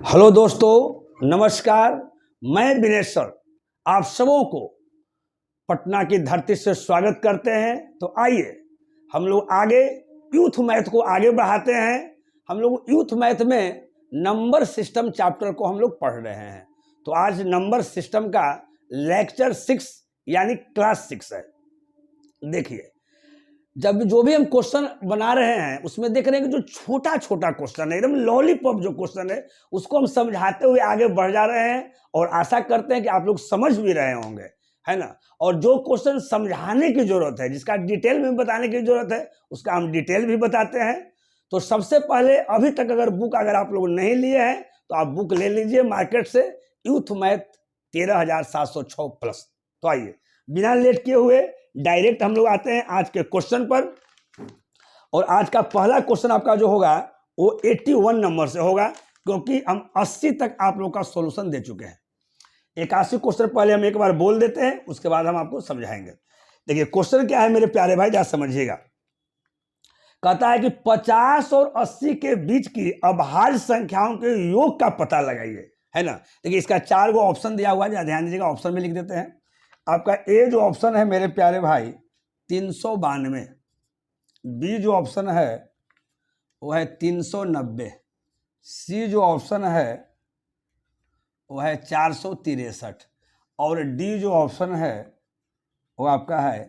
Hello दोस्तों, नमस्कार। मैं विनेश सर आप सबों को पटना की धरती से स्वागत करते हैं। तो आइए हम लोग आगे यूथ मैथ को आगे बढ़ाते हैं। हम लोग यूथ मैथ में नंबर सिस्टम चैप्टर को हम लोग पढ़ रहे हैं। तो आज नंबर सिस्टम का लेक्चर 6 यानी क्लास 6 है। देखिए, जब जो भी हम क्वेश्चन बना रहे हैं उसमें देख रहे हैं कि जो छोटा छोटा क्वेश्चन है, एकदम लॉलीपॉप जो क्वेश्चन है, उसको हम समझाते हुए आगे बढ़ जा रहे हैं और आशा करते हैं कि आप लोग समझ भी रहे होंगे, है ना। और जो क्वेश्चन समझाने की जरूरत है, जिसका डिटेल में बताने की जरूरत है, उसका हम डिटेल भी बताते हैं। तो सबसे पहले अभी तक अगर आप लोग नहीं लिए हैं तो आप बुक ले लीजिए मार्केट से, यूथ मैथ 13,706 प्लस। तो आइए बिना लेट किए हुए डायरेक्ट हम लोग आते हैं आज के क्वेश्चन पर। और आज का पहला क्वेश्चन आपका जो होगा वो 81 नंबर से होगा, क्योंकि हम 80 तक आप लोग का सॉल्यूशन दे चुके हैं। 81 क्वेश्चन पहले हम एक बार बोल देते हैं, उसके बाद हम आपको समझाएंगे। देखिए क्वेश्चन क्या है मेरे प्यारे भाई, जरा समझिएगा। कहता है कि 50 और 80 के बीच की अभाज्य संख्याओं के योग का पता लगाइए, है ना। देखिए इसका 4 गो ऑप्शन दिया हुआ है, ध्यान दीजिएगा। ऑप्शन में लिख देते हैं। आपका ए जो ऑप्शन है मेरे प्यारे भाई 392, बी जो ऑप्शन है वो है 390, सी जो ऑप्शन है वो है 463 और डी जो ऑप्शन है वो आपका है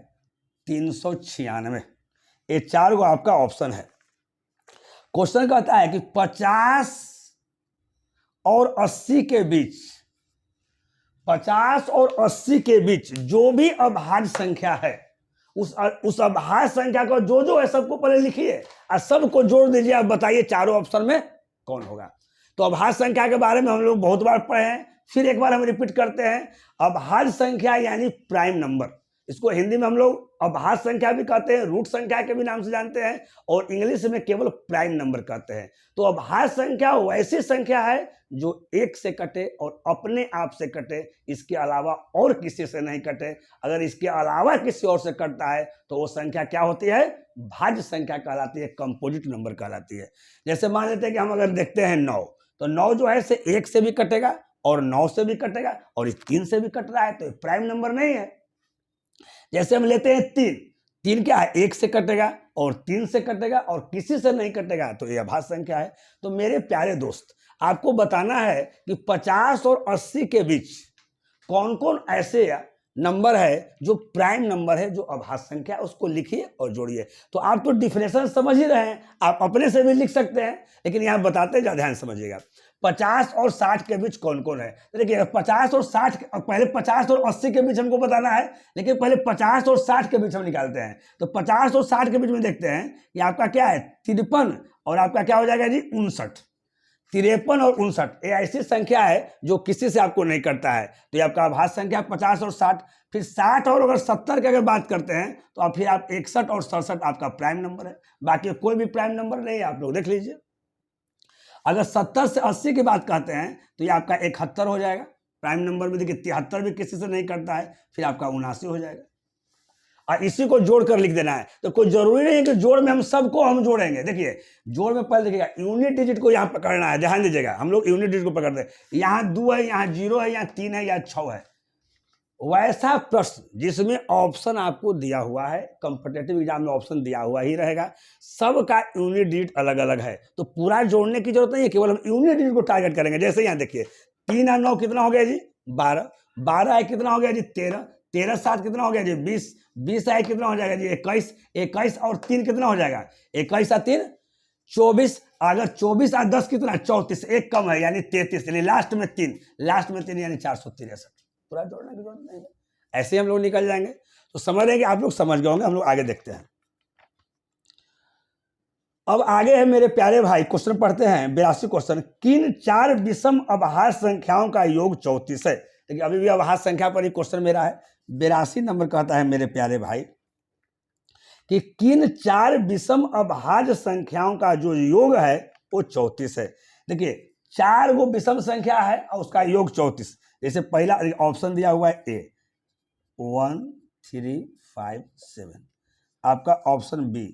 396। ये 4 गो आपका ऑप्शन है। क्वेश्चन कहता है कि 50 और 80 के बीच, 50 और 80 के बीच जो भी अभाज्य संख्या है, उस अभाज्य संख्या को जो है सबको पहले लिखिए और सबको जोड़ दीजिए। आप बताइए चारों ऑप्शन में कौन होगा। तो अभाज्य संख्या के बारे में हम लोग बहुत बार पढ़े हैं, फिर एक बार हम रिपीट करते हैं। अभाज्य संख्या यानी प्राइम नंबर, इसको हिंदी में हम लोग अभाज्य संख्या भी कहते हैं, रूट संख्या के भी नाम से जानते हैं, और इंग्लिश में केवल प्राइम नंबर कहते हैं। तो अभाज्य संख्या वैसी संख्या है जो एक से कटे और अपने आप से कटे, इसके अलावा और किसी से नहीं कटे। अगर इसके अलावा किसी और से कटता है तो वो संख्या क्या होती है? भाज्य संख्या कहलाती है, कंपोजिट नंबर कहलाती है। जैसे मान लेते हैं कि हम अगर देखते हैं 9, तो 9 जो है से 1 से भी कटेगा और 9 से भी कटेगा और इस 3 से भी कट रहा है, तो प्राइम नंबर नहीं है। जैसे हम लेते हैं 3, 3 क्या है? 1 से कटेगा और 3 से कटेगा और किसी से नहीं कटेगा, तो ये अभाज्य संख्या है। तो मेरे प्यारे दोस्त, आपको बताना है कि 50 और 80 के बीच कौन कौन ऐसे नंबर है जो प्राइम नंबर है, जो अभाज्य संख्या, उसको लिखिए और जोड़िए। तो आप तो डिफिनेशन समझ ही रहे हैं, आप अपने से भी लिख सकते हैं, लेकिन यहाँ बताते जा, ध्यान समझिएगा। 50 और 60 के बीच कौन कौन है? देखिए 50 और 60, पहले 50 और 80 के बीच हमको बताना है, लेकिन पहले 50 और 60 के बीच हम निकालते हैं। तो 50 और 60 के बीच में देखते हैं कि आपका क्या है? 53 और आपका क्या हो जाएगा जी? 59। 53 और 59 ये ऐसी संख्या है जो किसी से आपको नहीं करता है, तो ये आपका अभाज्य संख्या 50 और 60। फिर 60 और अगर 70 की अगर बात करते हैं तो आप फिर आप 61 और 67 आपका प्राइम नंबर है। बाकी कोई भी प्राइम नंबर नहीं है, आप लोग देख लीजिए। अगर 70 से 80 की बात कहते हैं तो ये आपका 71 हो जाएगा। प्राइम नंबर में देखिए 73 भी किसी से नहीं करता है, फिर आपका 79 हो जाएगा। और इसी को जोड़ कर लिख देना है। तो कोई जरूरी नहीं है कि जोड़ में हम सबको हम जोड़ेंगे। देखिए जोड़ में पहले देखिएगा यूनिट डिजिट को यहाँ पकड़ना है, ध्यान दीजिएगा। हम लोग यूनिट डिजिट को पकड़ते हैं, यहाँ 2 है, यहाँ 0 है, यहाँ 3 है, यहाँ 6 है। वैसा प्रश्न जिसमें ऑप्शन आपको दिया हुआ है, कंपटीटिव एग्जाम में ऑप्शन दिया हुआ ही रहेगा, सबका यूनिट डिजिट अलग अलग है, तो पूरा जोड़ने की जरूरत नहीं है, केवल हम यूनिट डिजिट को टारगेट करेंगे। जैसे यहाँ देखिए 3 और 9 कितना हो गया जी? 12। 12 है कितना हो गया जी? 13। 13 7 कितना हो गया जी? 20। 20 है कितना हो जाएगा जी? 21। 21 और 3 कितना हो जाएगा? 21 और 3 24। अगर 24 और 10 कितना? 34। एक कम है यानी 33, यानी लास्ट में 3, यानी 463। पूरा जोड़ने की जरूरत नहीं है, ऐसे हम लोग निकल जाएंगे। तो समझ रहे हैं कि आप लोग समझ गए होंगे। हम लोग आगे देखते हैं। अब आगे है मेरे प्यारे भाई, क्वेश्चन पढ़ते हैं 82 क्वेश्चन। किन 4 विषम अभाज्य संख्याओं का योग 34 है? देखिए अभी भी अभाज्य संख्या पर ही क्वेश्चन मेरा है। 82 नंबर कहता है मेरे प्यारे भाई कि किन 4 विषम अभाज्य संख्याओं का जो योग है वो 34 है। देखिए 4 गो विषम संख्या है और उसका योग 34। जैसे पहला ऑप्शन दिया हुआ है ए 1 3 5 7, आपका ऑप्शन बी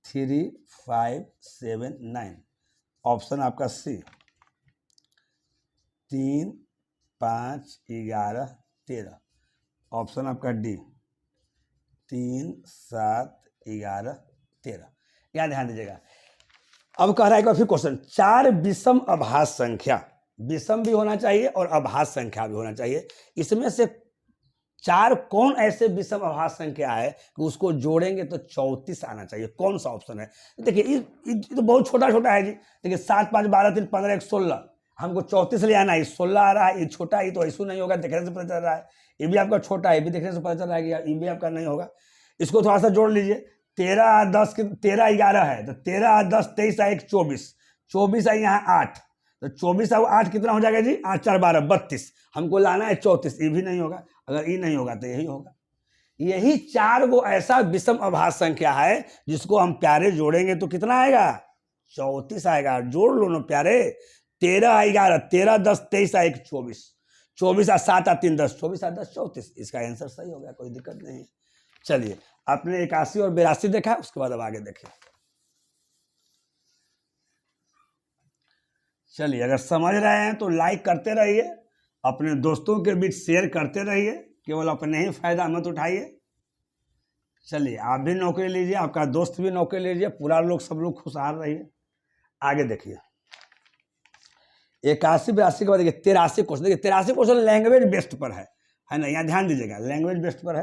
3 5 7 9, ऑप्शन आपका सी 3, 5, 11, 13। ऑप्शन आपका डी 3, 7, 11, 13। यहाँ ध्यान दीजिएगा। अब कह रहा है एक बार फिर क्वेश्चन, 4 विषम अभाज्य संख्या, विषम भी होना चाहिए और अभाज्य संख्या भी होना चाहिए, इसमें से 4 कौन ऐसे विषम अभाज्य संख्या है कि उसको जोड़ेंगे तो 34 आना चाहिए? कौन सा ऑप्शन है? देखिए ये तो बहुत छोटा छोटा है जी। देखिए 7, 5, 12, 3, 15, 1, 16, हमको 34 ले आना है। 16 आ रहा है, ये छोटा है, तो ऐसा नहीं होगा, देखने से पता चल रहा है। ये भी आपका छोटा है, ये भी देखने से पता चल रहा है कि ये भी आपका नहीं होगा। इसको थोड़ा सा जोड़ लीजिए। 13, 10, 13, 11 है, तो 13, 10, 23, 1, 24, 24 है यहाँ 8, तो 24 और 8 कितना हो जाएगा जी? 8, 4, 12, 32। हमको लाना है 34, ये भी नहीं होगा। अगर ये नहीं होगा तो यही होगा। यही 4 गो ऐसा विषम अभाज्य संख्या है जिसको हम प्यारे जोड़ेंगे तो कितना आएगा? 34 आएगा। जोड़ लो ना प्यारे। 13, 11, 13, 10, 23, 1, 24, 24, 7, 3, 10, 24, 10, 34। इसका आंसर सही हो गया, कोई दिक्कत नहीं है। चलिए, आपने 81 और 82 देखा, उसके बाद अब आगे देखिए। चलिए, अगर समझ रहे हैं तो लाइक करते रहिए, अपने दोस्तों के बीच शेयर करते रहिए, केवल अपने ही फायदा मत उठाइए। चलिए, आप भी नौकरी लीजिए, आपका दोस्त भी नौकरी लीजिए, पूरा लोग सब लोग खुशहाल रहिए। आगे देखिए 81, 82 के बाद देखिए 83 क्वेश्चन। देखिए 83 क्वेश्चन लैंग्वेज बेस्ड पर है ना? यहाँ ध्यान दीजिएगा, लैंग्वेज बेस्ड पर है।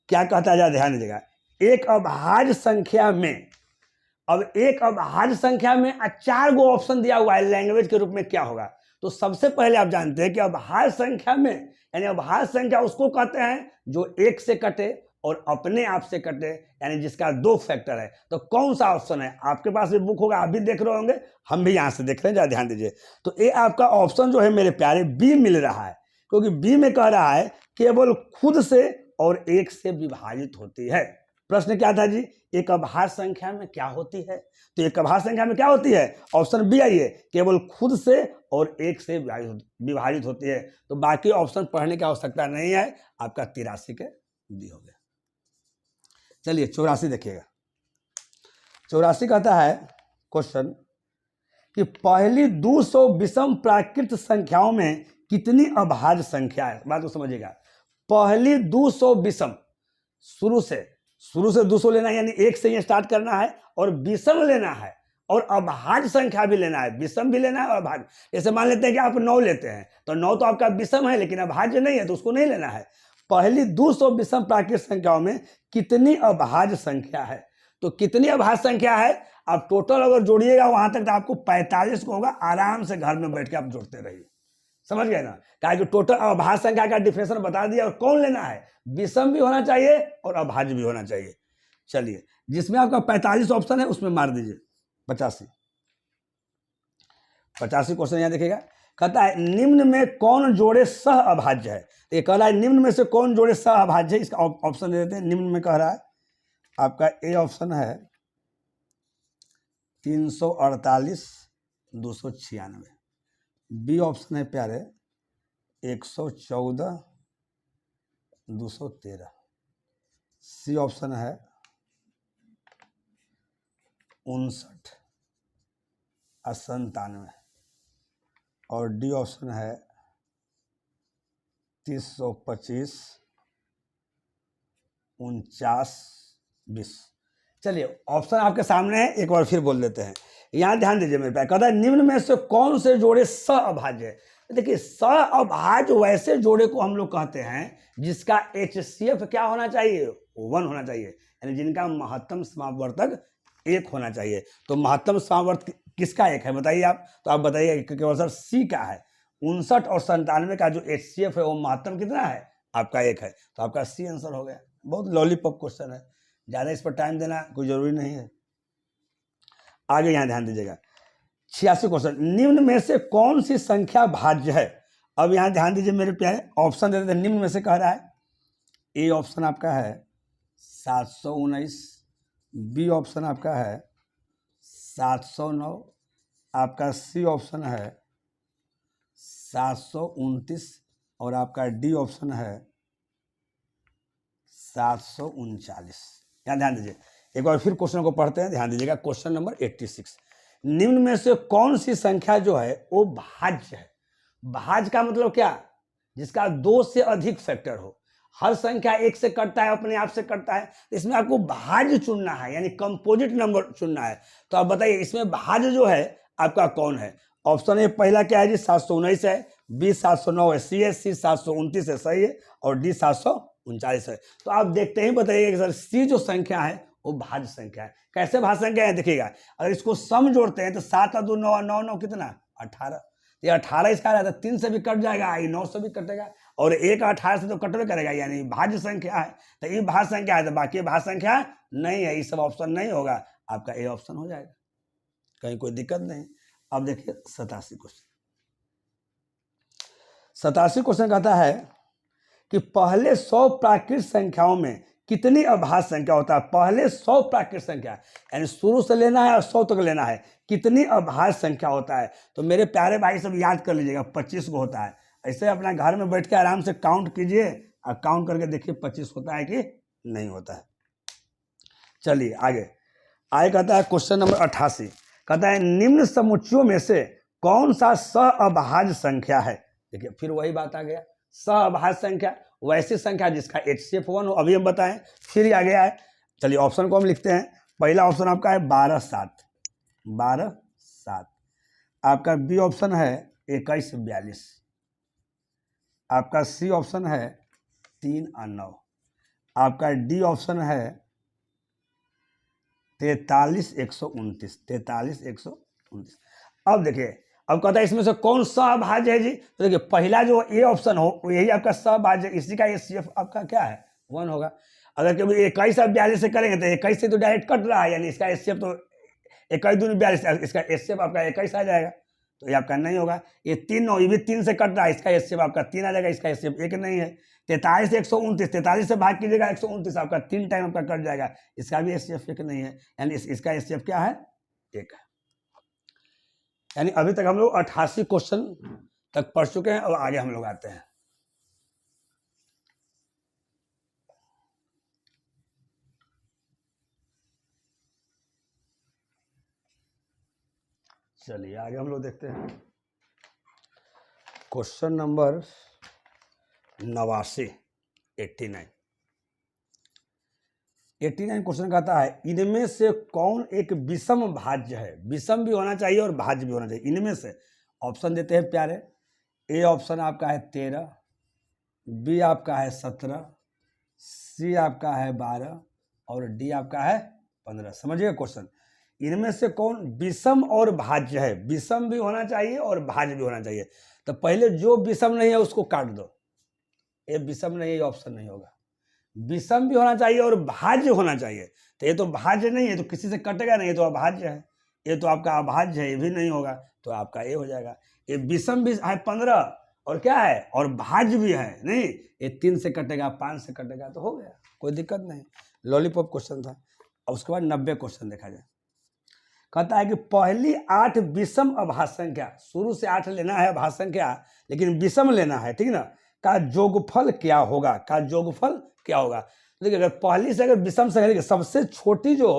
क्या कहता है, ध्यान दीजिएगा। एक अभाज्य संख्या में, अब एक अभाज्य संख्या में 4 गो ऑप्शन दिया हुआ है, लैंग्वेज के रूप में क्या होगा? तो सबसे पहले आप जानते हैं कि अभाज्य संख्या में, यानी अभाज्य संख्या उसको कहते हैं जो 1 से कटे और अपने आप से कटे, यानी जिसका 2 फैक्टर है। तो कौन सा ऑप्शन है? आपके पास भी बुक होगा, आप भी देख रहे होंगे, हम भी यहाँ से देख रहे हैं, जरा ध्यान दीजिए। तो ये आपका ऑप्शन जो है मेरे प्यारे बी मिल रहा है, क्योंकि बी में कह रहा है केवल खुद से और 1 से विभाजित होती है। प्रश्न क्या था जी? एक अभाज्य संख्या में क्या होती है? तो एक अभाज्य संख्या में क्या होती है? ऑप्शन बी आइए, केवल खुद से और 1 से विभाजित होती है। तो बाकी ऑप्शन पढ़ने की आवश्यकता नहीं है, आपका 83 के डी हो गया। चलिए 84 देखिएगा। 84 कहता है क्वेश्चन कि पहली 200 विषम प्राकृत संख्याओं में कितनी अभाज्य संख्या है? बात को समझिएगा। पहली 200 विषम, शुरू से 200 लेना है, यानी 1 से ही स्टार्ट करना है, और विषम लेना है और अभाज्य संख्या भी लेना है, विषम भी लेना है और अभाज्य। जैसे मान लेते हैं कि आप 9 लेते हैं, तो 9 तो आपका विषम है लेकिन अभाज्य नहीं है, तो उसको नहीं लेना है। पहली 200 विषम प्राकृत संख्याओं में कितनी अभाज्य संख्या है? तो कितनी अभाज्य संख्या है, आप टोटल अगर जोड़िएगा वहां तक तो आपको 45 को होगा। आराम से घर में बैठ के आप जोड़ते रहिए, समझ गए ना? कहा कि टोटल अभाज्य संख्या का डिफिनेशन बता दिया, और कौन लेना है? विषम भी होना चाहिए और अभाज्य भी होना चाहिए। चलिए, जिसमें आपका 45 ऑप्शन है उसमें मार दीजिए 85 क्वेश्चन यहाँ देखिएगा। कहता है निम्न में कौन जोड़े सह अभाज्य है? ये कह रहा है निम्न में से कौन जोड़े सह अभाज्य है, इसका ऑप्शन दे देते हैं। निम्न में कह रहा है आपका ए ऑप्शन है 348, 296, बी ऑप्शन है प्यारे 114, 213, सी ऑप्शन है 59, 97, और डी ऑप्शन है 325, 49, 20। चलिए, ऑप्शन आपके सामने है, एक बार फिर बोल देते हैं। यहाँ ध्यान दीजिए मेरे पास, कहता है निम्न में से कौन से जोड़े सह अभाज्य है? देखिए, सह अभाज्य वैसे जोड़े को हम लोग कहते हैं जिसका HCF क्या होना चाहिए? 1 होना चाहिए, यानी जिनका महत्तम समावर्तक 1 होना चाहिए। तो महत्तम समावर्तक किसका 1 है बताइए आप? तो आप बताइए केवल सर सी का है। 59 और 97 का जो HCF है वो महत्तम कितना है? आपका 1 है, तो आपका सी आंसर हो गया। बहुत लॉलीपॉप क्वेश्चन है, ज़्यादा इस पर टाइम देना कोई जरूरी नहीं है। आगे यहाँ ध्यान दीजिएगा 86 क्वेश्चन, निम्न में से कौन सी संख्या भाज्य है? अब यहाँ ध्यान दीजिए मेरे प्यारे, ऑप्शन दे देते हैं। निम्न में से कह रहा है, ए ऑप्शन आपका है 719, बी ऑप्शन आपका है 709, आपका सी ऑप्शन है 729, और आपका डी ऑप्शन है 739। यहाँ ध्यान दीजिए, एक बार फिर क्वेश्चन को पढ़ते हैं, ध्यान दीजिएगा। क्वेश्चन नंबर 86, निम्न में से कौन सी संख्या जो है वो भाज्य है? भाज्य का मतलब क्या, जिसका 2 से अधिक फैक्टर हो। हर संख्या 1 से कटता है, अपने आप से कटता है, तो इसमें आपको भाज्य चुनना है, यानी कंपोजिट नंबर चुनना है। तो आप बताइए इसमें भाज्य जो है आपका कौन है। ऑप्शन ए पहला क्या है जी, 719 है, बी 709 है, सी है, सी 729 है, सही है, और डी 739 है। तो आप देखते ही बताइए कि सर सी जो संख्या है वो भाज्य संख्या है। कैसे भाज्य संख्या है देखिएगा, अगर इसको सम जोड़ते हैं तो 7 और 2 9 9 9 कितना 18, ये 18 इसका रहता है, 3 से भी कट जाएगा, 9 से भी कटेगा, और 1 18 से तो कटवे करेगा, यानी भाज्य संख्या है। तो ये भाज्य संख्या है, तो बाकी भाज्य संख्या नहीं है, ये सब ऑप्शन नहीं होगा, आपका ए ऑप्शन हो जाएगा, कहीं कोई दिक्कत नहीं। अब देखिए 87 क्वेश्चन। 87 क्वेश्चन कहता है कि पहले 100 प्राकृत संख्याओं में कितनी अभाज्य संख्या होता है। पहले 100 प्राकृत संख्या, यानी शुरू से लेना है और 100 तक लेना है, कितनी अभाज्य संख्या होता है। तो मेरे प्यारे भाई सब याद कर लीजिएगा, 25 को होता है। ऐसे अपना घर में बैठ के आराम से काउंट कीजिए और काउंट करके देखिए 25 होता है कि नहीं होता है। चलिए आगे कहता है क्वेश्चन नंबर 88, कहता है निम्न समुच्चयों में से कौन सा सअभाज्य संख्या है। देखिए फिर वही बात आ गया, सअभाज्य संख्या वैसी संख्या जिसका HCF 1 हो, अभी हम बताएं, फिर आ गया है। चलिए ऑप्शन को हम लिखते हैं। पहला ऑप्शन आपका है 12 7, 12 7। आपका बी ऑप्शन है 21 42। आपका सी ऑप्शन है 3 और 9। आपका डी ऑप्शन है 43 129, 43 129। अब देखिए, अब कहता है इसमें से कौन सा अभाज्य है जी। तो देखिए पहला जो ए ऑप्शन हो यही आपका सअभाज्य, इसी का HCF आपका क्या है 1 होगा। अगर कभी 21 और 42 से करेंगे तो 21 से तो डायरेक्ट कट रहा है, यानी इसका HCF तो 21 दूनी 42, इसका HCF आपका 21 आ जाएगा, तो ये आपका नहीं होगा। ये 3 9, ये भी 3 से कट रहा है, इसका HCF आपका 3 आ जाएगा, इसका HCF 1 नहीं है। 43 129, 43 से भाग कीजिएगा 129, आपका 3 टाइम आपका कट जाएगा, इसका भी HCF 1 नहीं है, यानी इसका HCF क्या है 1 है। यानी अभी तक हम लोग 88 क्वेश्चन तक पढ़ चुके हैं। अब आगे हम लोग आते हैं। चलिए आगे हम लोग देखते हैं क्वेश्चन नंबर 89 89 क्वेश्चन कहता है इनमें से कौन एक विषम भाज्य है। विषम भी होना चाहिए और भाज्य भी होना चाहिए। इनमें से ऑप्शन देते हैं प्यारे। ए ऑप्शन आपका है 13, बी आपका है 17, सी आपका है 12 और डी आपका है 15। समझिएगा क्वेश्चन, इनमें से कौन विषम और भाज्य है। विषम भी होना चाहिए और भाज्य भी होना चाहिए। तो पहले जो विषम नहीं है उसको काट दो, ये विषम नहीं है, ये ऑप्शन नहीं होगा। विषम भी होना चाहिए और भाज्य होना चाहिए, तो ये तो भाज्य नहीं है, तो किसी से कटेगा नहीं, ये तो अभाज्य है। ये तो आपका अभाज्य है, ये भी नहीं होगा, तो आपका ये हो जाएगा। ये विषम भी है 15 और क्या है और भाज्य भी है नहीं, ये 3 से कटेगा 5 से कटेगा, तो हो गया, कोई दिक्कत नहीं। लॉलीपॉप क्वेश्चन था। और उसके बाद 90 क्वेश्चन देखा जाए। कहता है कि पहली 8 विषम अभाज्य संख्या, शुरू से 8 लेना है अभाज्य संख्या, लेकिन विषम लेना है, ठीक ना, का जोगफल क्या होगा। का जोगफल क्या होगा। तो देखिए अगर पहली से अगर विषम संख्या, सबसे छोटी जो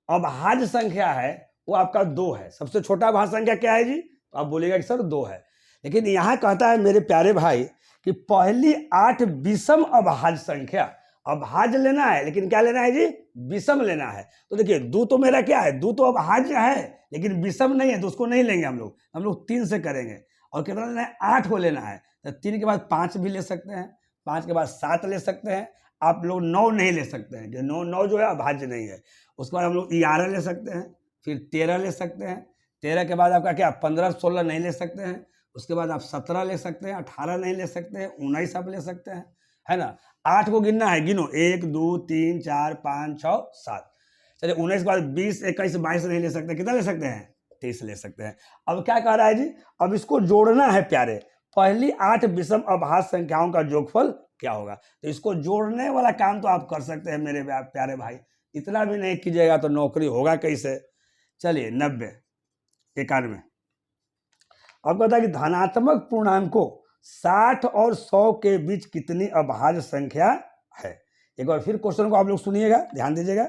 अभाज्य संख्या है वो आपका 2 है। सबसे छोटा अभाज्य संख्या क्या है जी, तो आप बोलिएगा कि सर 2 है। लेकिन यहाँ कहता है मेरे प्यारे भाई कि पहली 8 विषम अभाज्य संख्या, अभाज्य लेना है लेकिन क्या लेना है जी, विषम लेना है। तो देखिए 2 तो मेरा क्या है, 2 तो अभाज्य है लेकिन विषम नहीं है, तो उसको नहीं लेंगे हम लोग 3 से करेंगे। और कितना लेना है, 8 को लेना है। तो 3 के बाद 5 भी ले सकते हैं, 5 के बाद 7 ले सकते हैं। आप लोग 9 नहीं ले सकते हैं, कि 9 जो है अभाज्य नहीं है। उसके बाद हम लोग 11 ले सकते हैं, फिर 13 ले सकते हैं। 13 के बाद आपका क्या 15 16 नहीं ले सकते हैं। उसके बाद आप 17 ले सकते हैं, 18 नहीं ले सकते हैं, 19 आप ले सकते हैं, है ना। 8 को गिनना है, गिनो 1 2 3 4 5 6 7। चलिए 19 के बाद 20 21 22 नहीं ले सकते, कितना ले सकते हैं 30 ले सकते हैं। अब क्या कह रहा है जी, अब इसको जोड़ना है प्यारे, पहली 8 विषम अभाज्य संख्याओं का जोगफल क्या होगा। तो इसको जोड़ने वाला काम तो आप कर सकते हैं मेरे प्यारे भाई, इतना भी नहीं कीजिएगा तो नौकरी होगा कैसे। चलिए 90 91। अब कहता है कि धनात्मक पूर्णांकों 60 और 100 के बीच कितनी अभाज्य संख्या है। एक बार फिर क्वेश्चन को आप लोग सुनिएगा, ध्यान दीजिएगा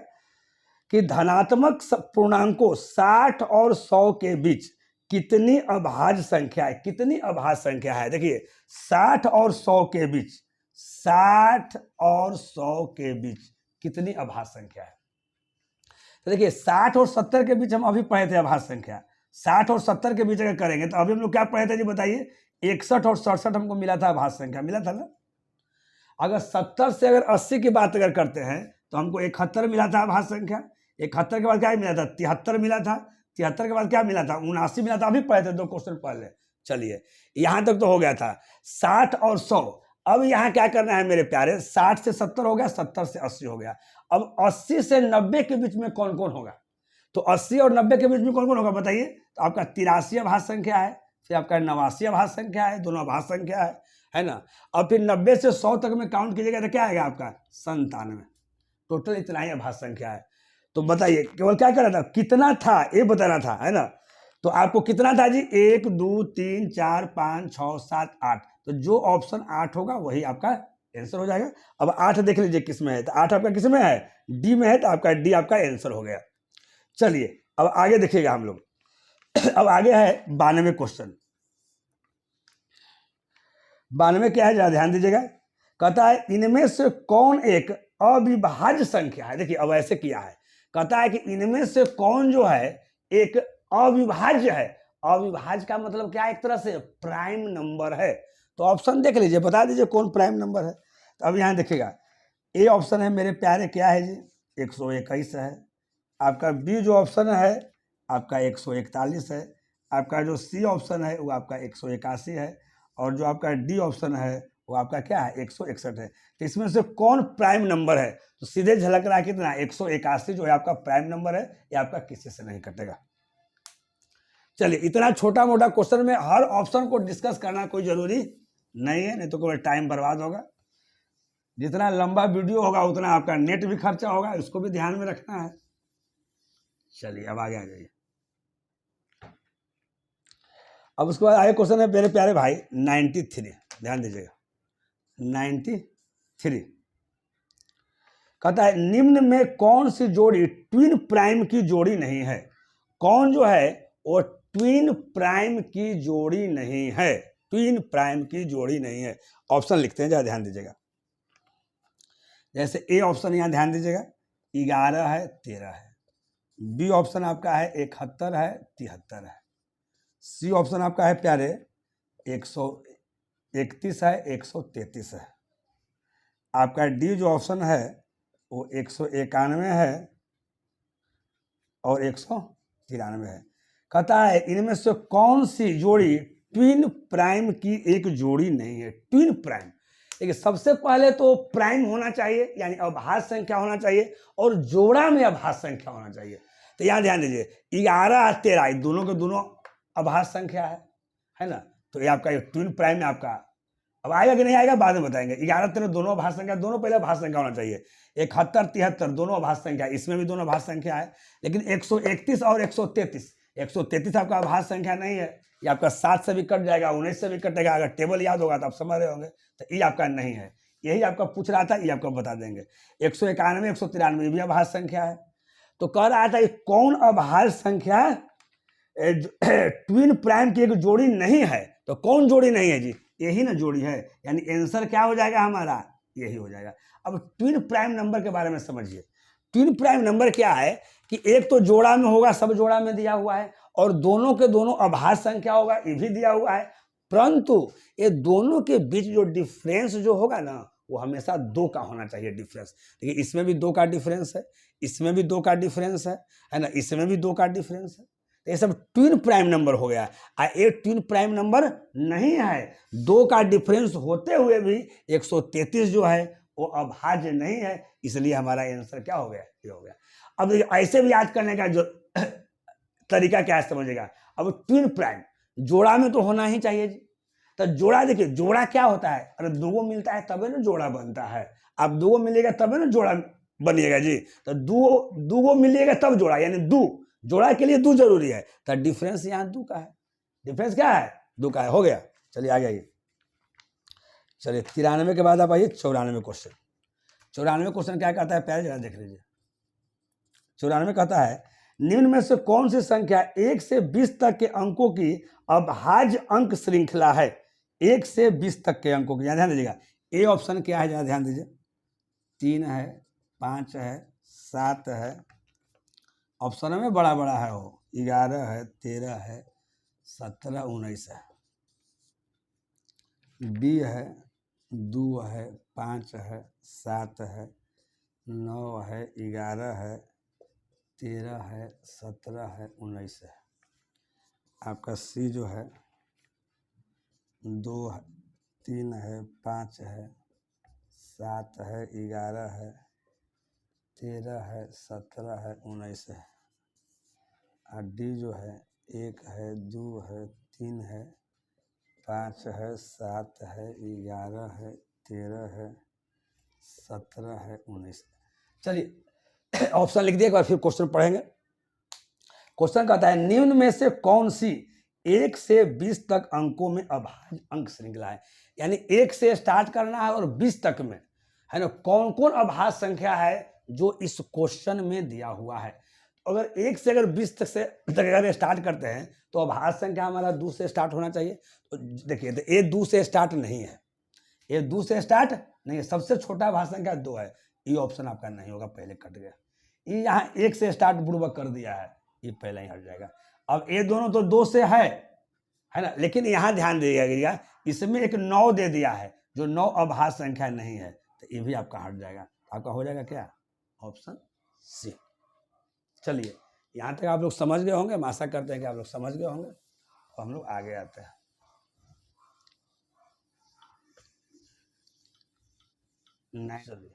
कि धनात्मक पूर्णांकों 60 और 100 के बीच कितनी अभाज्य संख्या है, कितनी अभाज्य संख्या है। देखिए 60 और 100 के बीच, 60 और 100 के बीच कितनी अभाज्य संख्या है। तो देखिए 60 और 70 के बीच हम अभी पढ़े थे अभाज्य संख्या, 60 और 70 के बीच अगर करेंगे तो अभी हम लोग क्या पढ़े थे जी बताइए, 61 और 67 हमको मिला था अभाज्य संख्या, मिला था ना। अगर 70 से अगर 80 की बात अगर करते हैं तो हमको 71 मिला था अभाज्य संख्या, 71 के बाद क्या मिला था, 73 मिला था, 73 के बाद क्या मिला था, 79 मिला था, अभी पढ़े थे 2 क्वेश्चन पहले। चलिए यहां तक तो हो गया था 60 और 100। अब यहाँ क्या करना है मेरे प्यारे, 60 से 70 हो गया, 70 से 80 हो गया। अब 80 से 90 के बीच में कौन कौन होगा, तो 80 और 90 के बीच में कौन कौन होगा बताइए। तो आपका 83 अभाज्य संख्या है, फिर आपका 89 अभाज्य संख्या है, दोनों अभाज्य संख्या है ना। और फिर 90 से 100 तक में काउंट कीजिएगा तो क्या आएगा आपका 97। टोटल इतना ही अभाज्य संख्या है। तो बताइए केवल क्या करना था, कितना था ये बताना था, है ना। तो आपको कितना था जी, 1 2 3 4 5 6 7 8। तो जो ऑप्शन 8 होगा वही आपका आंसर हो जाएगा। अब 8 देख लीजिए किस में है, तो 8 आपका किस में है, डी में है, तो आपका डी आपका आंसर हो गया। चलिए अब आगे देखिएगा हम लोग। अब आगे है 92 क्वेश्चन। 92 क्या है जरा ध्यान दीजिएगा। कहता है इनमें से कौन एक अविभाज्य संख्या है। देखिए अब ऐसे किया है, कहता है कि इनमें से कौन जो है एक अविभाज्य है। अविभाज्य का मतलब क्या है, एक तरह से प्राइम नंबर है। तो ऑप्शन देख लीजिए, बता दीजिए कौन प्राइम नंबर है। तो अब यहां देखिएगा, ए ऑप्शन है मेरे प्यारे क्या है जी, 121 है। आपका बी जो ऑप्शन है आपका 141 है। आपका जो सी ऑप्शन है वो आपका 181 है। और जो आपका डी ऑप्शन है वो आपका क्या है, 161 है। तो इसमें से कौन प्राइम नंबर है, तो सीधे झलक रहा है कितना, 181 जो है आपका प्राइम नंबर है, ये आपका किसी से नहीं कटेगा। चलिए इतना छोटा मोटा क्वेश्चन में हर ऑप्शन को डिस्कस करना कोई जरूरी नहीं है, नहीं तो कोई टाइम बर्बाद होगा। जितना लंबा वीडियो होगा उतना आपका नेट भी खर्चा होगा, इसको भी ध्यान में रखना है। चलिए अब आगे आ जाइए। अब उसके बाद आगे क्वेश्चन है मेरे प्यारे भाई 93, ध्यान दीजिएगा 93। कहता है निम्न में कौन सी जोड़ी ट्विन प्राइम की जोड़ी नहीं है। कौन जो है वो ट्विन प्राइम की जोड़ी नहीं है, ट्विन प्राइम की जोड़ी नहीं है। ऑप्शन लिखते हैं जरा ध्यान दीजिएगा। जैसे ए ऑप्शन यहाँ ध्यान दीजिएगा 11 है 13 है। बी ऑप्शन आपका है 71 है 73 है। सी ऑप्शन आपका है प्यारे 131 है 133 है। आपका डी जो ऑप्शन है वो 191 है और 193 है। कहता है इनमें से कौन सी जोड़ी ट्विन प्राइम की एक जोड़ी नहीं है। ट्विन प्राइम, देखिए सबसे पहले तो प्राइम होना चाहिए यानी अभाज्य संख्या होना चाहिए, और जोड़ा में अभाज्य संख्या होना चाहिए। तो यहाँ ध्यान दीजिए 11 और 13 दोनों के दोनों अभाज्य संख्या है ना। तो ये आपका ट्विन प्राइम में आपका अब आएगा कि नहीं आएगा बाद में बताएंगे। 11 13 दोनों अभाज्य संख्या, दोनों पहले अभाज्य संख्या होना चाहिए। 71 73 दोनों अभाज्य संख्या, इसमें भी दोनों अभाज्य संख्या है। लेकिन 131 और 133 आपका अभाज्य संख्या नहीं है। ये आपका 7 से भी कट जाएगा, 19 से भी कटेगा। अगर टेबल याद होगा तो आप समझ रहे होंगे। तो ये आपका नहीं है, यही आपका पूछ रहा था, ये आपको बता देंगे। 191 193 भी अभाज्य संख्या है। तो कह रहा था कौन अभाज्य संख्या ट्विन प्राइम की एक जोड़ी नहीं है। तो कौन जोड़ी नहीं है जी, यही ना जोड़ी है, यानी आंसर क्या हो जाएगा हमारा, यही हो जाएगा। अब ट्विन प्राइम नंबर के बारे में समझिए। ट्विन प्राइम नंबर क्या है कि एक तो जोड़ा में होगा, सब जोड़ा में दिया हुआ है, और दोनों के दोनों अभाज्य संख्या होगा, ये भी दिया हुआ है। परंतु ये दोनों के बीच जो डिफरेंस जो होगा ना वो हमेशा 2 का होना चाहिए डिफरेंस। देखिए इसमें भी 2 का डिफरेंस है, इसमें भी 2 का डिफरेंस है ना, इसमें भी 2 का डिफरेंस है। तो ये सब ट्विन प्राइम नंबर हो गया। ये ट्विन प्राइम नंबर नहीं है। 2 का डिफरेंस होते हुए भी 133 जो है वो अभाज्य नहीं है, इसलिए हमारा आंसर क्या हो गया, ये हो गया। अब ऐसे भी याद करने का जो तरीका क्या है समझिएगा। अब ट्विन प्राइम जोड़ा में तो होना ही चाहिए जी। तो जोड़ा देखिए, जोड़ा क्या होता है, अरे 2 मिलता है तबे ना जोड़ा बनता है। अब 2 मिलेगा तबे ना जोड़ा बनिएगा जी। तो 2 मिलेगा तब जोड़ा, यानी 2 जोड़ा के लिए 2 जरूरी है। तो डिफरेंस यहाँ 2 का है। डिफरेंस क्या है, 2 का है, हो गया। चलिए आगे आइए। चलिए 93 के बाद आप आइए 94 क्वेश्चन। 94 क्वेश्चन क्या कहता है, पहले जरा देख लीजिए। 94 कहता है निम्न में से कौन सी संख्या 1 से 20 तक के अंकों की अभाज्य अंक श्रृंखला है? 1 से 20 तक के अंकों की, ध्यान दीजिएगा। ए ऑप्शन क्या है, ध्यान दीजिए। 3 है, 5 है, 7 है, ऑप्शन में बड़ा बड़ा है वो, 11 है, 13 है, 17, 19 है। बी है, 2 है, 5 है, 7 है, 9 है, 11 है, 13 है, 17 है, 19 है। आपका सी जो है 2 है, 3 है, 5 है, 7 है, 11 है, 13 है, 17 है, 19 है। और डी जो है 1 है, 2 है, 3 है, 5 है, 7 है, 11 है, 13 है, 17 है, 19 है। चलिए ऑप्शन लिख दिए, एक बार फिर क्वेश्चन पढ़ेंगे। क्वेश्चन कहता है निम्न में से कौन सी 1 से 20 तक अंकों में अभाज्य अंक श्रृंखला है? यानी 1 से स्टार्ट करना है और 20 तक में, है ना, कौन कौन अभाज्य संख्या है जो इस क्वेश्चन में दिया हुआ है। अगर 1 से अगर 20 तक अगर स्टार्ट करते हैं तो अभाज्य संख्या हमारा 2 से स्टार्ट होना चाहिए। तो देखिए, तो ये 2 से स्टार्ट नहीं है, ये 2 से स्टार्ट नहीं है, सबसे छोटा अभाज्य संख्या 2 है। ये ऑप्शन आपका नहीं होगा, पहले कट गया। ये यहाँ 1 से स्टार्ट बुड़बक कर दिया है, ये पहले ही हट जाएगा। अब ये दोनों तो 2 से है ना, लेकिन यहाँ ध्यान दीजिएगा, इसमें एक 9 दे दिया है जो 9 अभाज्य संख्या नहीं है, तो ये भी आपका हट जाएगा। आपका हो जाएगा क्या, ऑप्शन सी। चलिए यहाँ तक आप लोग समझ गए होंगे, हम आशा करते हैं कि आप लोग समझ गए होंगे। तो हम लोग आगे आते हैं। चलिए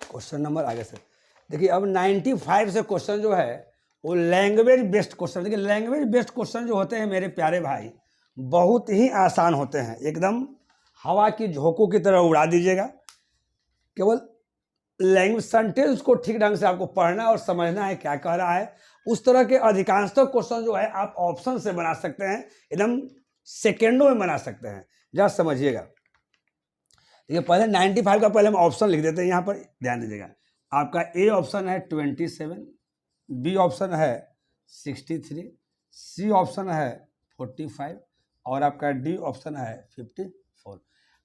क्वेश्चन नंबर आगे से देखिए। अब 95 से क्वेश्चन जो है वो लैंग्वेज बेस्ड क्वेश्चन। देखिए लैंग्वेज बेस्ड क्वेश्चन जो होते हैं मेरे प्यारे भाई, बहुत ही आसान होते हैं, एकदम हवा की झोंकों की तरह उड़ा दीजिएगा। केवल लैंग्वेज सेंटेंस को ठीक ढंग से आपको पढ़ना और समझना है क्या कह रहा है। उस तरह के अधिकांशतः क्वेश्चन जो है आप ऑप्शन से बना सकते हैं, एकदम सेकेंडों में बना सकते हैं। जरा समझिएगा। देखिए पहले 95 का पहले हम ऑप्शन लिख देते हैं, यहाँ पर ध्यान दीजिएगा। आपका ए ऑप्शन है 27, बी ऑप्शन है 63, सी ऑप्शन है 45 और आपका डी ऑप्शन है 54।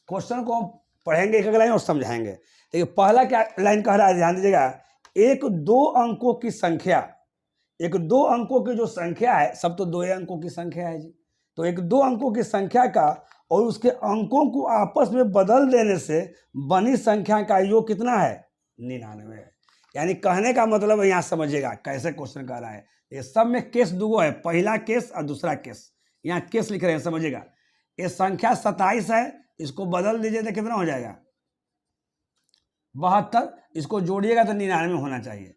क्वेश्चन को हम पढ़ेंगे एक लाइन और समझाएंगे। देखिए पहला क्या लाइन कह रहा है, ध्यान दीजिएगा। एक 2 अंकों की संख्या, एक 2 अंकों की जो संख्या है, सब तो 2 अंकों की संख्या है जी। तो एक 2 अंकों की संख्या का और उसके अंकों को आपस में बदल देने से बनी संख्या का योग कितना है, 99 है। यानी कहने का मतलब यहाँ समझिएगा कैसे क्वेश्चन कर रहा है। ये सब में केस 2 है, पहला केस और दूसरा केस। यहाँ केस लिख रहे हैं, समझिएगा। ये संख्या 27 है, इसको बदल दीजिए तो कितना हो जाएगा, 72। इसको जोड़िएगा तो 99 होना चाहिए।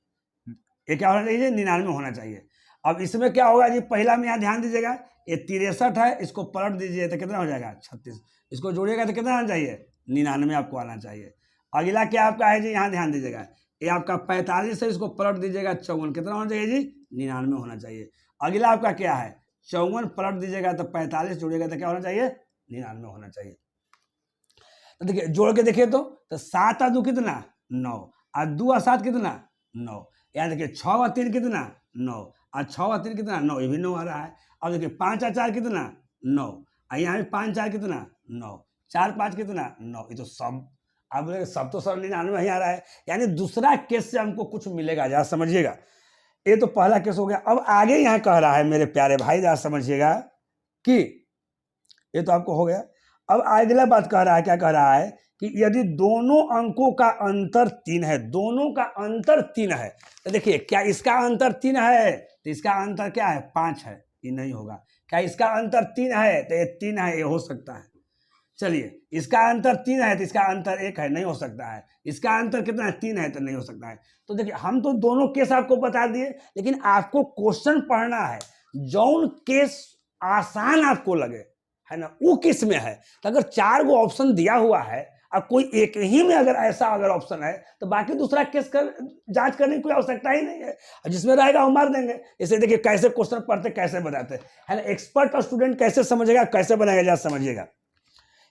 ये क्या होना चाहिए, 99 होना चाहिए। अब इसमें क्या होगा जी, पहला में यहाँ ध्यान दीजिएगा, ये 63 है, इसको पलट दीजिए तो कितना हो जाएगा, 36। इसको जोड़िएगा तो कितना आना चाहिए, 99 आपको आना चाहिए। अगला क्या आपका है जी, यहाँ ध्यान दीजिएगा, ये आपका 45 है, इसको पलट दीजिएगा 54, कितना होना चाहिए जी, 99 होना चाहिए। अगला आपका क्या है, 54 पलट दीजिएगा तो 45 जोड़िएगा तो क्या होना चाहिए, 99 होना चाहिए। तो देखिए जोड़ के देखिए तो 7 और 2 कितना, 9, और 2 और 7 कितना, 9। यहाँ देखिए 6 और 3 कितना, 9, और 6 और 3 कितना, 9, ये भी 9 आ रहा है। अब देखिए 5 और 4 कितना, 9, और यहाँ भी 5 4 कितना, 9, 4 5 कितना, 9। ये तो सब, अब सब तो सब 99 ही आ रहा है। यानी दूसरा केस से हमको कुछ मिलेगा, जरा समझिएगा। ये तो पहला केस हो गया। अब आगे यहाँ कह रहा है मेरे प्यारे भाई, जरा समझिएगा कि ये तो आपको हो गया। अब अगला बात कह रहा है, क्या कह रहा है कि यदि दोनों अंकों का अंतर 3 है, दोनों का अंतर 3 है, तो देखिए क्या इसका अंतर 3 है तो इसका अंतर क्या है, 5 है, ये नहीं होगा। क्या इसका अंतर 3 है तो ये 3 है, ये हो सकता है। चलिए इसका अंतर 3 है तो इसका अंतर 1 है, नहीं हो सकता है। इसका अंतर कितना है, 3 है, तो नहीं हो सकता है। तो देखिए हम तो दोनों केस आपको बता दिए, लेकिन आपको क्वेश्चन पढ़ना है जौन केस आसान आपको लगे, है ना, वो किस में है। तो अगर 4 गो ऑप्शन दिया हुआ है और कोई एक ही में अगर ऐसा अगर ऑप्शन है तो बाकी दूसरा केस कर जांच करने की कोई आवश्यकता ही नहीं है, जिसमें रहेगा हम मार देंगे। इसे देखिए कैसे क्वेश्चन पढ़ते, कैसे बताते, है ना। एक्सपर्ट और स्टूडेंट कैसे समझेगा, कैसे बनाएगा, जरा समझिएगा।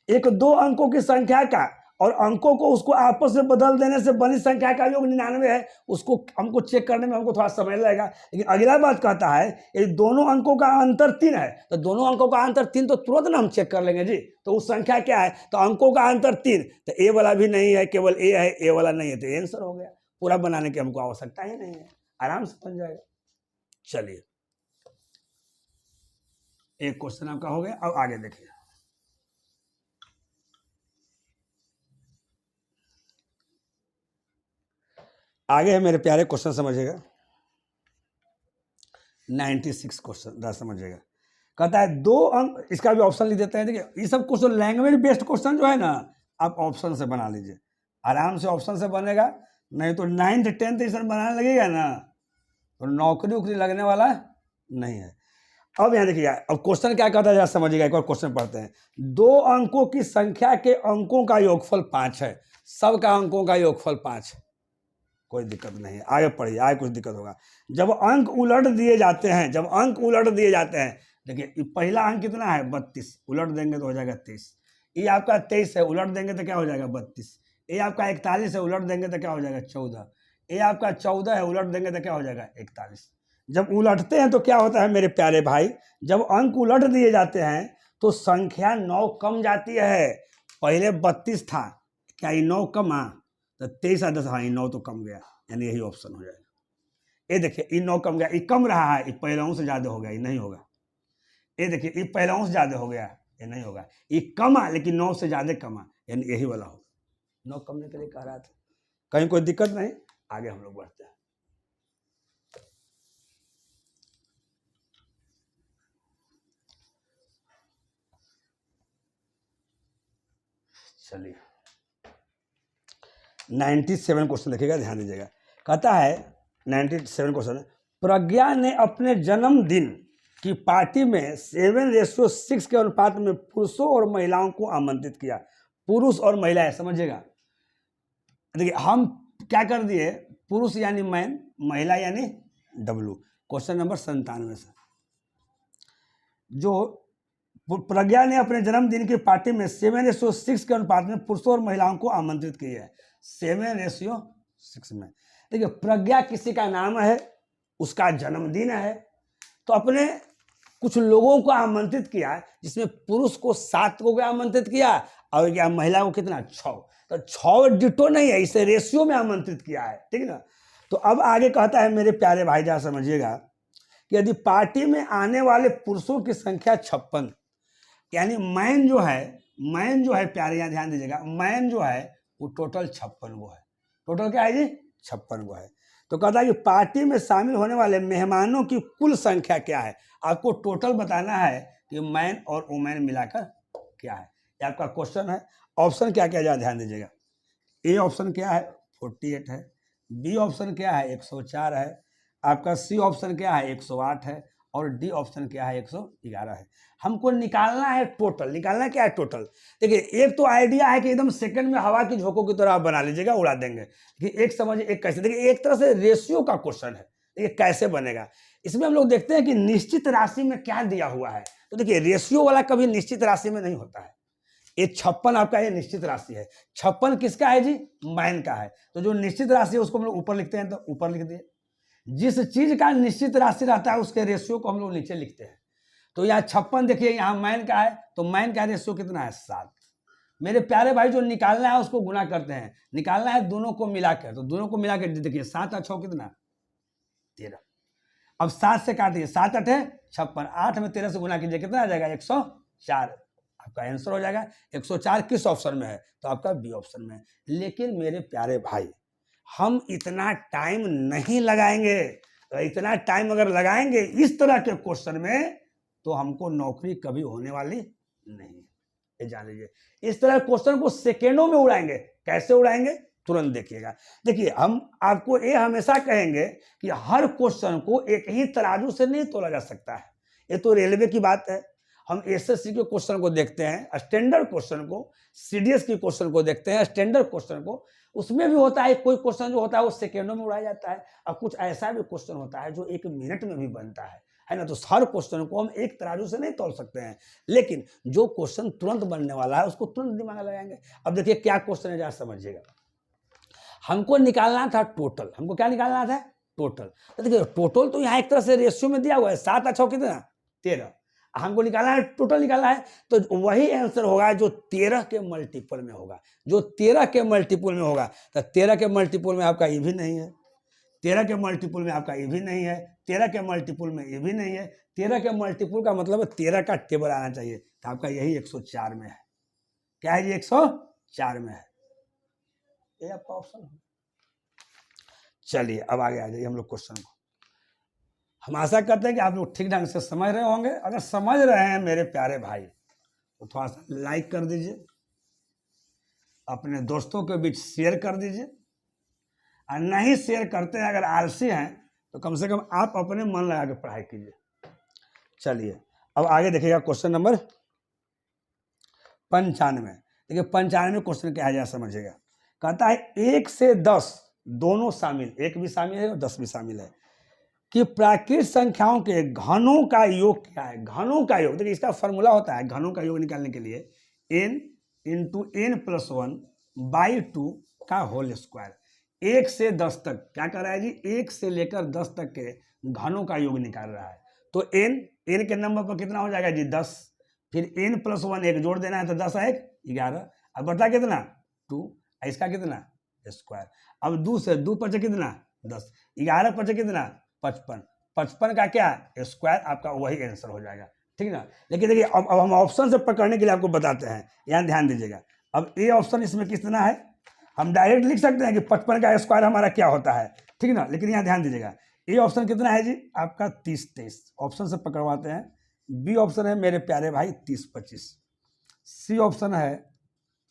एक 2 अंकों की संख्या का और अंकों को उसको आपस में बदल देने से बनी संख्या का योग 99 है, उसको हमको चेक करने में हमको थोड़ा समय लगेगा। लेकिन अगला बात कहता है ये दोनों अंकों का अंतर 3 है, तो दोनों अंकों का अंतर 3 तो तुरंत ना हम चेक कर लेंगे जी। तो उस संख्या क्या है, तो अंकों का अंतर 3, तो ए वाला भी नहीं है, केवल ए है, ए वाला नहीं है, तो आंसर हो गया। पूरा बनाने की हमको आवश्यकता ही नहीं है, आराम से बन जाएगा। चलिए एक क्वेश्चन आपका हो गया। अब आगे देखिए, आगे है मेरे प्यारे क्वेश्चन, समझिएगा 96 क्वेश्चन समझिएगा। कहता है 2 अंक, इसका भी ऑप्शन लिख देते हैं। देखिए ये सब क्वेश्चन लैंग्वेज बेस्ड क्वेश्चन जो है ना, आप ऑप्शन से बना लीजिए, आराम से ऑप्शन से बनेगा। नहीं तो 9th 10th इसमें बनाने लगेगा ना तो नौकरी उकरी लगने वाला नहीं है। अब यहाँ देखिए, अब क्वेश्चन क्या कहता है जरा समझिएगा, एक और क्वेश्चन पढ़ते हैं। 2 अंकों की संख्या के अंकों का योगफल 5 है, सबका अंकों का योगफल 5 है, कोई दिक्कत नहीं है। आगे पढ़िए, आगे कुछ दिक्कत होगा। जब अंक उलट दिए जाते हैं, जब अंक उलट दिए जाते हैं, देखिए पहला अंक कितना है 32, उलट देंगे तो हो जाएगा 23। ये आपका 23 है, उलट देंगे तो क्या हो जाएगा 32। ये आपका 41 है, उलट देंगे तो क्या हो जाएगा 14। ये आपका 14 है, उलट देंगे तो क्या हो जाएगा 41। जब उलटते हैं तो क्या होता है मेरे प्यारे भाई, जब अंक उलट दिए जाते हैं तो संख्या 9 कम जाती है। पहले 32 था, क्या ये 9 कम, तो 23 10, हाँ ये 9 तो कम गया, यानी यही ऑप्शन हो जाएगा। ये देखिए ये 9 कम गया, ये कम रहा है, ये पहलाओं से ज्यादा हो गया, ये नहीं होगा। ये देखिए ये पहलाओं से ज्यादा हो गया, ये नहीं होगा। ये कमा लेकिन 9 से ज्यादा कमा, यानी यही वाला होगा। 9 कमने के लिए कह रहा था, कहीं कोई दिक्कत नहीं। आगे हम लोग बढ़ते हैं। चलिए 97 क्वेश्चन देखिएगा, ध्यान दीजिएगा। कहता है 97 क्वेश्चन, प्रज्ञा ने अपने जन्मदिन की पार्टी में 7:6 के अनुपात में पुरुषों और महिलाओं को आमंत्रित किया। पुरुष और महिलाएं, समझिएगा। देखिए हम क्या कर दिए, पुरुष यानी मैन, महिला यानी डब्लू। क्वेश्चन नंबर 97 से, जो प्रज्ञा ने अपने जन्मदिन की पार्टी में 7:6 के अनुपात में पुरुषों और महिलाओं को आमंत्रित किया है। 7:6 में, देखिए प्रज्ञा किसी का नाम है, उसका जन्मदिन है, तो अपने कुछ लोगों को आमंत्रित किया, जिसमें पुरुष को 7 को आमंत्रित किया और क्या महिला को कितना 6, तो 6 डिटो नहीं है, इसे रेशियो में आमंत्रित किया है, ठीक ना। तो अब आगे कहता है मेरे प्यारे भाई जरा समझिएगा कि यदि पार्टी में आने वाले पुरुषों की संख्या 56, यानी मैन जो है प्यारे, यहाँ ध्यान दीजिएगा, मैन जो है वो टोटल 56 गो है। टोटल क्या है जी 56 गो है। तो कहता है कि पार्टी में शामिल होने वाले मेहमानों की कुल संख्या क्या है। आपको टोटल बताना है कि मैन और वुमेन मिलाकर क्या है, ये आपका क्वेश्चन है। ऑप्शन क्या क्या ध्यान दीजिएगा। ए ऑप्शन क्या है 48 है, बी ऑप्शन क्या है 104 है, आपका सी ऑप्शन क्या है 108 है, और डी ऑप्शन क्या है 111 है। हमको निकालना है टोटल। निकालना क्या है टोटल। देखिए एक तो आइडिया है कि एकदम सेकंड में हवा की झोंकों की तरह आप बना लीजिएगा, उड़ा देंगे। देखिए एक समझिए, एक कैसे। देखिए एक तरह से रेशियो का क्वेश्चन है, देखिए कैसे बनेगा। इसमें हम लोग देखते हैं कि निश्चित राशि में क्या दिया हुआ है। तो देखिए रेशियो वाला कभी निश्चित राशि में नहीं होता है। ये 56 आपका ये निश्चित राशि है। 56 किसका है जी, मैन का है। तो जो निश्चित राशि है उसको हम लोग ऊपर लिखते हैं, तो ऊपर लिख दिए। जिस चीज का निश्चित राशि रहता है उसके रेशियो को हम लोग नीचे लिखते हैं। तो यहाँ 56 देखिए, यहाँ मैन का है, तो मैन का रेशियो कितना है 7। मेरे प्यारे भाई जो निकालना है उसको गुना करते हैं, निकालना है दोनों को मिलाकर, तो दोनों को मिलाकर देखिए 7 और 6 कितना 13। अब 7 से काटिए, 7 8 56, 8 में 13 से गुना कीजिए, कितना आ जाएगा 104। आपका आंसर हो जाएगा 104। किस ऑप्शन में है, तो आपका बी ऑप्शन में है। लेकिन मेरे प्यारे भाई हम इतना टाइम नहीं लगाएंगे। इतना टाइम अगर लगाएंगे इस तरह के क्वेश्चन में तो हमको नौकरी कभी होने वाली नहीं है, ये जान लीजिए। इस तरह क्वेश्चन को सेकेंडों में उड़ाएंगे। कैसे उड़ाएंगे तुरंत देखिएगा। देखिए हम आपको ये हमेशा कहेंगे कि हर क्वेश्चन को एक ही तराजू से नहीं तोला जा सकता है। ये तो रेलवे की बात है। हम एसएससी के क्वेश्चन को देखते हैं, स्टैंडर्ड क्वेश्चन को, सीडीएस के क्वेश्चन को देखते हैं, स्टैंडर्ड क्वेश्चन को। उसमें भी होता है कोई क्वेश्चन जो होता है वो सेकेंडों में उड़ाया जाता है, और कुछ ऐसा भी क्वेश्चन होता है जो 1 मिनट में भी बनता है। है ना। तो हर क्वेश्चन को हम एक तराजू से नहीं तोल सकते हैं, लेकिन जो क्वेश्चन तुरंत बनने वाला है उसको तुरंत दिमाग में लगाएंगे। अब देखिए क्या क्वेश्चन है, जरा समझिएगा। हमको निकालना था टोटल, हमको क्या निकालना था, टोटल। तो देखिए टोटल तो यहाँ एक तरह से रेशियो में दिया हुआ है, 7 और 6 कितना, 13। हमको निकालना है, टोटल निकालना है, तो वही आंसर होगा जो 13 के मल्टीपल में होगा, जो 13 के मल्टीपल में होगा। तो 13 के मल्टीपल में आपका ये भी नहीं है, 13 के मल्टीपल में आपका ये भी नहीं है, 13 के मल्टीपल में ये भी नहीं है। 13 के मल्टीपल का मतलब 13 का टेबल आना चाहिए, तो आपका यही 104 में है। क्या है जी, 104 में है, ये आपका ऑप्शन है। चलिए अब आगे आ जाइए हम लोग क्वेश्चन को। हम आशा करते हैं कि आप लोग ठीक ढंग से समझ रहे होंगे। अगर समझ रहे हैं मेरे प्यारे भाई तो थोड़ा सा लाइक कर दीजिए, अपने दोस्तों के बीच शेयर कर दीजिए, और नहीं शेयर करते हैं, अगर आलसी हैं तो कम से कम आप अपने मन लगा के पढ़ाई कीजिए। चलिए अब आगे देखिएगा क्वेश्चन नंबर 95। देखिए 95 क्वेश्चन क्या है, जरा समझिएगा। कहता है 1 से 10 दोनों शामिल, 1 भी शामिल है और 10 भी शामिल है, कि प्राकृत संख्याओं के घनों का योग क्या है। घनों का योग, देखिए इसका फॉर्मूला होता है घनों का योग निकालने के लिए n × n+1/2 का होल स्क्वायर। 1 से 10 तक क्या कर रहा है जी, 1 से लेकर 10 तक के घनों का योग निकाल रहा है। तो n के नंबर पर कितना हो जाएगा जी, 10। फिर n+1 एक जोड़ देना है, तो 10 है 11। अब बता कितना, 2। इसका कितना, स्क्वायर। अब 2 से 2 पचे कितना, 10। 11 पचे कितना, 55। 55 का क्या, स्क्वायर, आपका वही आंसर हो जाएगा, ठीक ना। लेकिन देखिए अब हम ऑप्शन से पकड़ने के लिए आपको बताते हैं, यहाँ ध्यान दीजिएगा। अब ए ऑप्शन इसमें कितना है, हम डायरेक्ट लिख सकते हैं कि 55 का स्क्वायर हमारा क्या होता है, ठीक ना। लेकिन यहाँ ध्यान दीजिएगा, ए ऑप्शन कितना है जी आपका 30-23, ऑप्शन से पकड़वाते हैं। बी ऑप्शन है मेरे प्यारे भाई 30-25, सी ऑप्शन है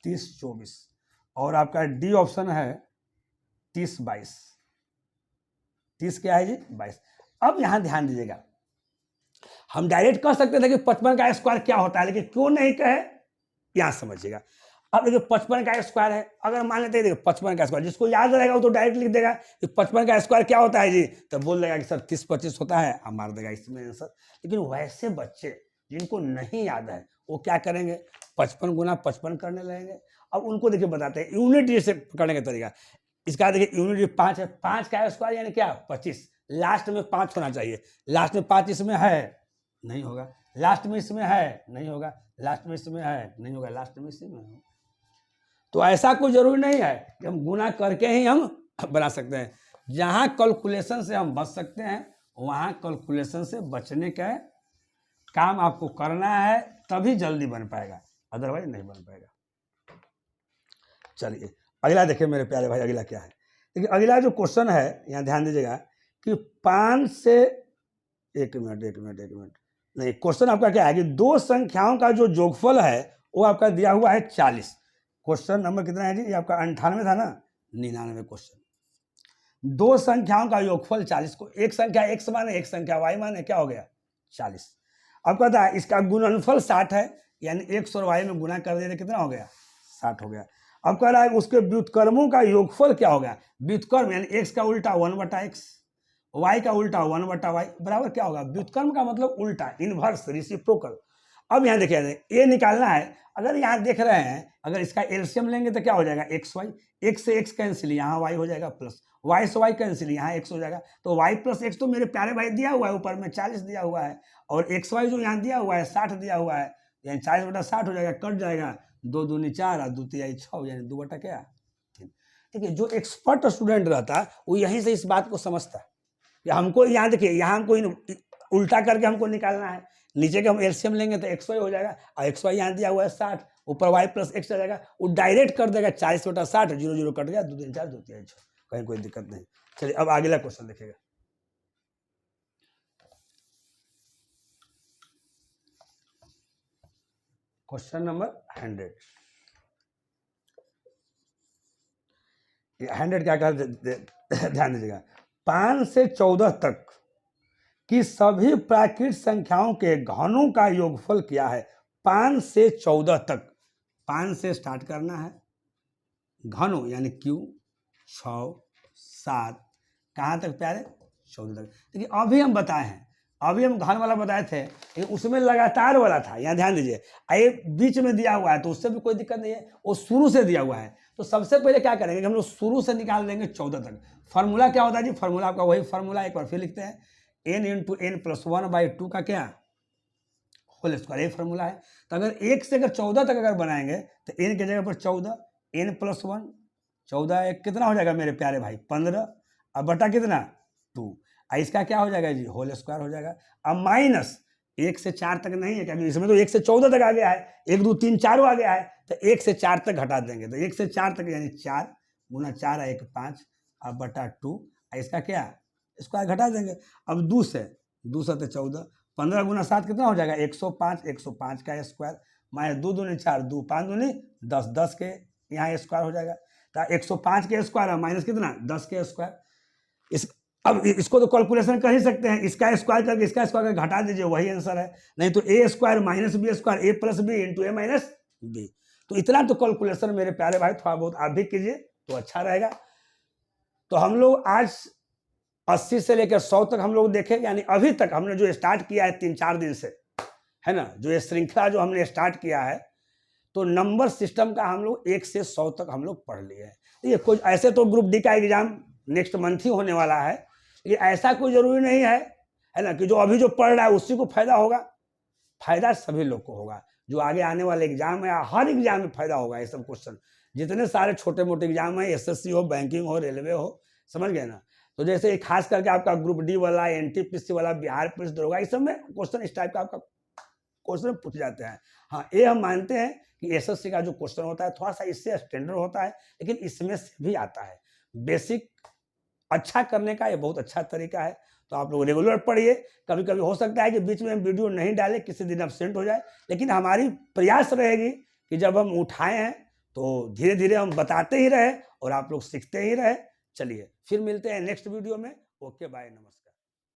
30-24, और आपका डी ऑप्शन है 30-22। 30 क्या है जी, 22। अब यहां ध्यान दीजिएगा, हम डायरेक्ट कह सकते थे कि 55 का स्क्वायर क्या होता है, लेकिन क्यों नहीं कहे, यहां समझिएगा। अब देखिए 55 का स्क्वायर है, अगर मान लेते हैं देखिए 55 का स्क्वायर, जिसको याद रहेगा वो तो डायरेक्ट लिख देगा कि 55 का स्क्वायर क्या होता है जी, तो बोल देगा कि सर 30-25 होता है, हम मार देगा इसमें आंसर। लेकिन वैसे बच्चे जिनको नहीं याद है वो क्या करेंगे, 55 गुना 55 करने लगेंगे। अब उनको देखिए बताते हैं यूनिट से करने का तरीका। इसका देखिए यूनिट 5 है, 5 का स्क्वायर यानी क्या, 25। लास्ट में 5 होना चाहिए, लास्ट में 5 इसमें है, नहीं होगा। लास्ट में इसमें है, नहीं होगा। लास्ट में इसमें है, नहीं होगा। लास्ट में इसमें है। तो ऐसा कोई जरूरी नहीं है कि हम गुना करके ही हम बना सकते हैं। जहां कैलकुलेशन से हम बच सकते हैं वहां कैलकुलेशन से बचने का काम आपको करना है, तभी जल्दी बन पाएगा, अदरवाइज नहीं बन पाएगा। चलिए अगला देखिए मेरे प्यारे भाई, अगला क्या है। देखिए अगला जो क्वेश्चन है, यहाँ ध्यान दीजिएगा कि 5 से एक मिनट नहीं, क्वेश्चन आपका क्या है कि दो संख्याओं का जो जोगफल है वो आपका दिया हुआ है 40। क्वेश्चन नंबर कितना है जी, ये आपका 98 था ना, 99 क्वेश्चन। दो संख्याओं का योगफल 40 को, एक संख्या x माने एक संख्या y माने, क्या हो गया 40। अब कहता है इसका गुणनफल 60 है, यानी x और y में गुना कर देते कितना हो गया, 60 हो गया। अब कह रहा है उसके व्युत्क्रमों का योगफल क्या होगा। व्युत्क्रम यानी x का उल्टा 1/x, y का उल्टा 1/y बराबर क्या होगा, व्युत्क्रम का मतलब उल्टा, इनवर्स, रेसिप्रोकल। अब यहाँ देखिए ये निकालना है। अगर यहाँ देख रहे हैं, अगर इसका एलसीएम लेंगे तो क्या हो जाएगा, एक्स वाई, एक्स से एक्स कैंसिल, यहाँ वाई हो जाएगा, प्लस वाई से वाई कैंसिल, यहाँ एक्स हो जाएगा। तो वाई प्लस एक्स तो मेरे प्यारे भाई दिया हुआ है, ऊपर में 40 दिया हुआ है, और एक्स वाई जो यहाँ दिया हुआ है 60 दिया हुआ है, यानी 40/60 हो जाएगा, कट जाएगा, 2 दूनी 4 और 2 तिहाई 6, यानी 2 बटा क्या। देखिए जो एक्सपर्ट स्टूडेंट रहता है वो यहीं से इस बात को समझता है कि हमको यहाँ देखिए, यहाँ हमको उल्टा करके हमको निकालना है। नीचे के हम एलसीएम लेंगे तो एक्स वाई हो जाएगा, और एक्स वाई यहाँ दिया हुआ है 60, ऊपर वाई प्लस एक्स आ जाएगा, वो डायरेक्ट कर देगा 40/60, 0 0 कट गया, 2 3 4 2 3 6, कहीं कोई दिक्कत नहीं। चलिए अब अगला क्वेश्चन देखिएगा। Question number 100। 100 क्या कर ध्यान दीजिएगा, 5 से 14 तक कि सभी प्राकृत संख्याओं के घनों का योगफल क्या है। 5 से 14 तक, 5 से स्टार्ट करना है, घनों यानी क्यू 6 7, कहाँ तक प्यारे, 14 तक। देखिए अभी हम बताए हैं अभी हम घन वाला बताए थे, लेकिन उसमें लगातार वाला था, यहाँ ध्यान दीजिए। ये बीच में दिया हुआ है तो उससे भी कोई दिक्कत नहीं है, वो शुरू से दिया हुआ है। तो सबसे पहले क्या करेंगे कि हम लोग शुरू से निकाल देंगे 14 तक। फार्मूला क्या होता है जी? फार्मूला आपका वही फार्मूला, एक बार फिर लिखते हैं, n इंटू एन प्लस 1/2 का क्या होल स्क्वायर, ये फार्मूला है। तो अगर 1 से अगर 14 तक अगर बनाएंगे तो n की जगह पर 14, n प्लस 1, 14 एक कितना हो जाएगा मेरे प्यारे भाई? 15, अब बटा कितना? 2। इसका क्या हो जाएगा जी? होल स्क्वायर हो जाएगा। अब माइनस 1 से 4 तक नहीं है, क्योंकि इसमें तो 1 से 14 तक आ गया है, 1 2 3 4 आ गया है, तो 1 से 4 तक घटा देंगे। तो 1 से 4 तक यानी 4 गुना 4 1 5, अब बटा 2, इसका क्या स्क्वायर घटा देंगे। अब 2 से 14, 15 गुना 7 कितना हो जाएगा? 105, 105 का स्क्वायर, माइनस 2 दूनी 4, 2 5 दूनी 10, 10 के यहाँ स्क्वायर हो जाएगा। तो 105 के स्क्वायर माइनस कितना? 10 के स्क्वायर। अब इसको तो कैलकुलेशन कर ही सकते हैं, इसका स्क्वायर करके इसका स्क्वायर करके घटा दीजिए, वही आंसर है। नहीं तो ए स्क्वायर माइनस बी स्क्वायर, ए प्लस बी इंटू ए माइनस बी। तो इतना तो कैलकुलेशन मेरे प्यारे भाई थोड़ा बहुत आप भी कीजिए तो अच्छा रहेगा। तो हम लोग आज 80 से लेकर 100 तक हम लोग देखें, यानी अभी तक हमने जो स्टार्ट किया है 3-4 दिन से, है ना, जो ये श्रृंखला जो हमने स्टार्ट किया है, तो नंबर सिस्टम का हम लोग 1 से 100 तक हम लोग पढ़ लिए हैं। ये कुछ ऐसे तो ग्रुप डी का एग्जाम नेक्स्ट मंथ ही होने वाला है, ये ऐसा कोई जरूरी नहीं है ना, कि जो अभी जो पढ़ रहा है उसी को फायदा होगा। फायदा सभी लोग को होगा, जो आगे आने वाले एग्जाम है, हर एग्जाम में फायदा होगा। ये सब क्वेश्चन जितने सारे छोटे मोटे एग्जाम है, एसएससी हो, बैंकिंग हो, रेलवे हो, समझ गए ना। तो जैसे खास करके आपका ग्रुप डी वाला, एनटीपीसी वाला, बिहार पुलिस दरोगा, इस सब में क्वेश्चन इस टाइप का आपका क्वेश्चन पूछ जाते हैं। हाँ, ये हम मानते हैं कि एसएससी का जो क्वेश्चन होता है थोड़ा सा इससे स्टैंडर्ड होता है, लेकिन इसमें से भी आता है। बेसिक अच्छा करने का ये बहुत अच्छा तरीका है, तो आप लोग रेगुलर पढ़िए। कभी कभी हो सकता है कि बीच में हम वीडियो नहीं डालें, किसी दिन एब्सेंट हो जाए, लेकिन हमारी प्रयास रहेगी कि जब हम उठाए हैं तो धीरे धीरे हम बताते ही रहे और आप लोग सीखते ही रहे। चलिए फिर मिलते हैं नेक्स्ट वीडियो में। ओके, बाय, नमस्कार।